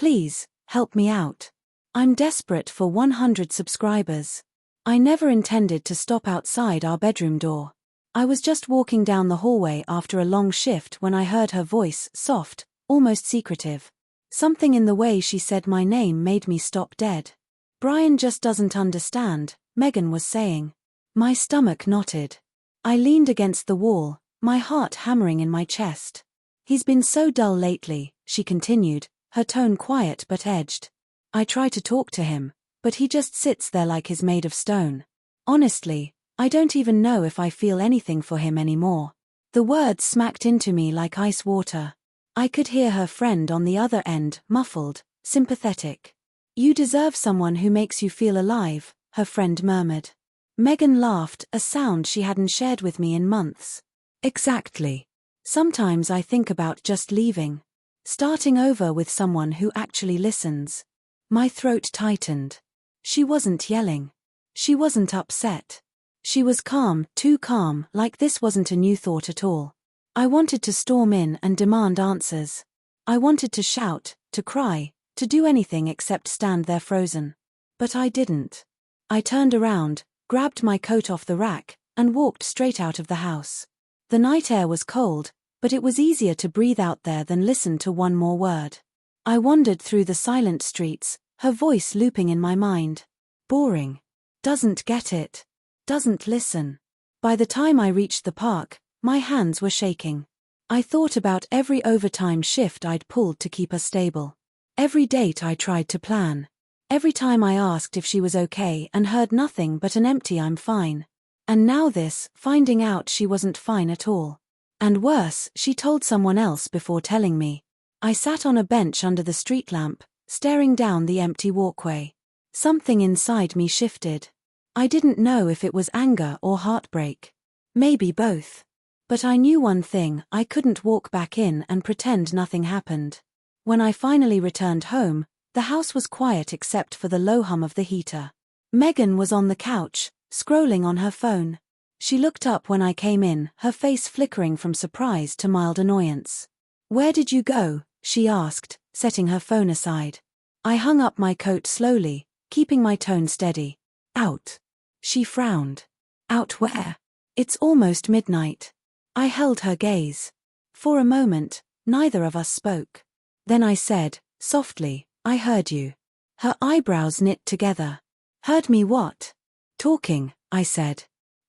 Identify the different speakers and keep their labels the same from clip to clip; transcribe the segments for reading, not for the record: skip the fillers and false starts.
Speaker 1: Please, help me out. I'm desperate for 100 subscribers. I never intended to stop outside our bedroom door. I was just walking down the hallway after a long shift when I heard her voice, soft, almost secretive. Something in the way she said my name made me stop dead. Brian just doesn't understand, Megan was saying. My stomach knotted. I leaned against the wall, my heart hammering in my chest. He's been so dull lately, she continued, her tone quiet but edged. I try to talk to him, but he just sits there like he's made of stone. Honestly, I don't even know if I feel anything for him anymore. The words smacked into me like ice water. I could hear her friend on the other end, muffled, sympathetic. You deserve someone who makes you feel alive, her friend murmured. Megan laughed, a sound she hadn't shared with me in months. Exactly. Sometimes I think about just leaving. Starting over with someone who actually listens. My throat tightened. She wasn't yelling. She wasn't upset. She was calm, too calm, like this wasn't a new thought at all. I wanted to storm in and demand answers. I wanted to shout, to cry, to do anything except stand there frozen. But I didn't. I turned around, grabbed my coat off the rack, and walked straight out of the house. The night air was cold, but it was easier to breathe out there than listen to one more word. I wandered through the silent streets, her voice looping in my mind. Boring. Doesn't get it. Doesn't listen. By the time I reached the park, my hands were shaking. I thought about every overtime shift I'd pulled to keep her stable. Every date I tried to plan. Every time I asked if she was okay and heard nothing but an empty "I'm fine." And now this, finding out she wasn't fine at all. And worse, she told someone else before telling me. I sat on a bench under the street lamp, staring down the empty walkway. Something inside me shifted. I didn't know if it was anger or heartbreak. Maybe both. But I knew one thing, I couldn't walk back in and pretend nothing happened. When I finally returned home, the house was quiet except for the low hum of the heater. Megan was on the couch, scrolling on her phone. She looked up when I came in, her face flickering from surprise to mild annoyance. "Where did you go?" she asked, setting her phone aside. I hung up my coat slowly, keeping my tone steady. "Out." She frowned. "Out where? It's almost midnight." I held her gaze. For a moment, neither of us spoke. Then I said, softly, "I heard you." Her eyebrows knit together. "Heard me what?" "Talking," I said.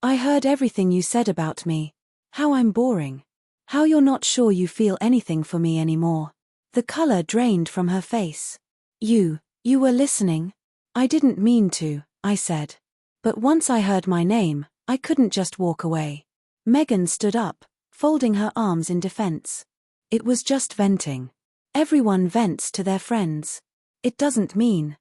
Speaker 1: "I heard everything you said about me. How I'm boring. How you're not sure you feel anything for me anymore." The color drained from her face. You were listening?" "I didn't mean to," I said. But once I heard my name, I couldn't just walk away. Megan stood up, folding her arms in defense. "It was just venting. Everyone vents to their friends. It doesn't mean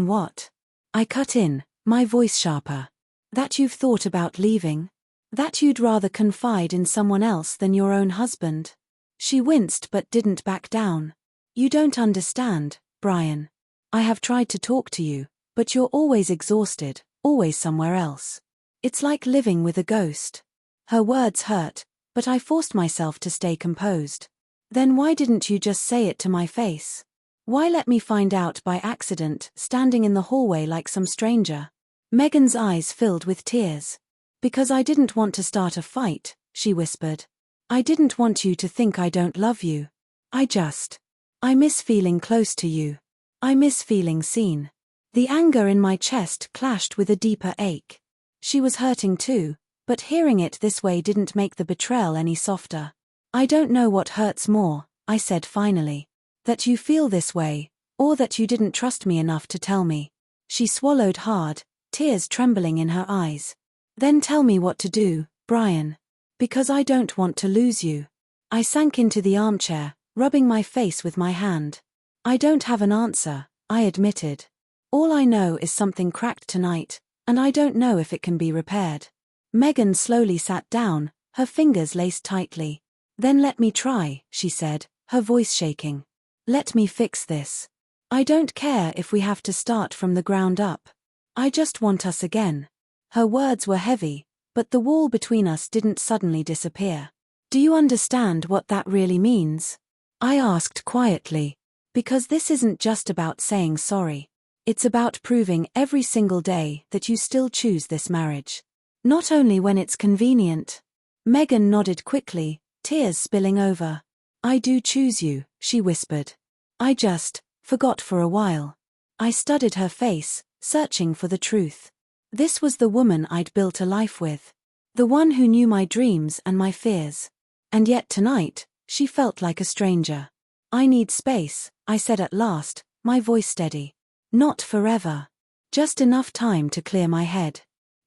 Speaker 1: what?" I cut in, my voice sharper. "That you've thought about leaving? That you'd rather confide in someone else than your own husband?" She winced but didn't back down. "You don't understand, Brian. I have tried to talk to you, but you're always exhausted, always somewhere else. It's like living with a ghost." Her words hurt, but I forced myself to stay composed. "Then why didn't you just say it to my face? Why let me find out by accident, standing in the hallway like some stranger?" Megan's eyes filled with tears. "Because I didn't want to start a fight," she whispered. "I didn't want you to think I don't love you. I miss feeling close to you. I miss feeling seen." The anger in my chest clashed with a deeper ache. She was hurting too, but hearing it this way didn't make the betrayal any softer. "I don't know what hurts more," I said finally. "That you feel this way, or that you didn't trust me enough to tell me." She swallowed hard, tears trembling in her eyes. "Then tell me what to do, Brian. Because I don't want to lose you." I sank into the armchair, rubbing my face with my hand. "I don't have an answer," I admitted. "All I know is something cracked tonight, and I don't know if it can be repaired." Megan slowly sat down, her fingers laced tightly. "Then let me try," she said, her voice shaking. "Let me fix this. I don't care if we have to start from the ground up. I just want us again." Her words were heavy, but the wall between us didn't suddenly disappear. "Do you understand what that really means?" I asked quietly. Because this isn't just about saying sorry. It's about proving every single day that you still choose this marriage. Not only when it's convenient. Megan nodded quickly, tears spilling over. I do choose you, she whispered. I just forgot for a while. I studied her face, searching for the truth. This was the woman I'd built a life with. The one who knew my dreams and my fears. And yet tonight, she felt like a stranger. I need space, I said at last, my voice steady. Not forever. Just enough time to clear my head.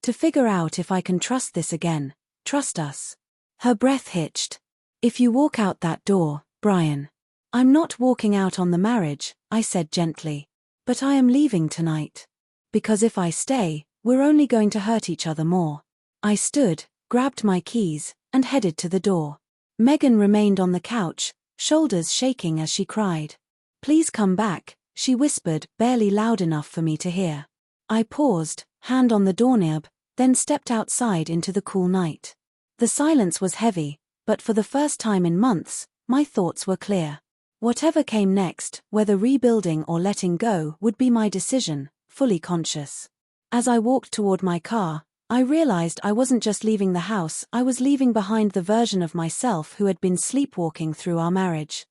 Speaker 1: To figure out if I can trust this again, trust us. Her breath hitched. If you walk out that door, Brian. I'm not walking out on the marriage, I said gently. But I am leaving tonight. Because if I stay, we're only going to hurt each other more. I stood, grabbed my keys, and headed to the door. Megan remained on the couch, shoulders shaking as she cried. Please come back, she whispered, barely loud enough for me to hear. I paused, hand on the doorknob, then stepped outside into the cool night. The silence was heavy, but for the first time in months, my thoughts were clear. Whatever came next, whether rebuilding or letting go, would be my decision, fully conscious. As I walked toward my car, I realized I wasn't just leaving the house, I was leaving behind the version of myself who had been sleepwalking through our marriage.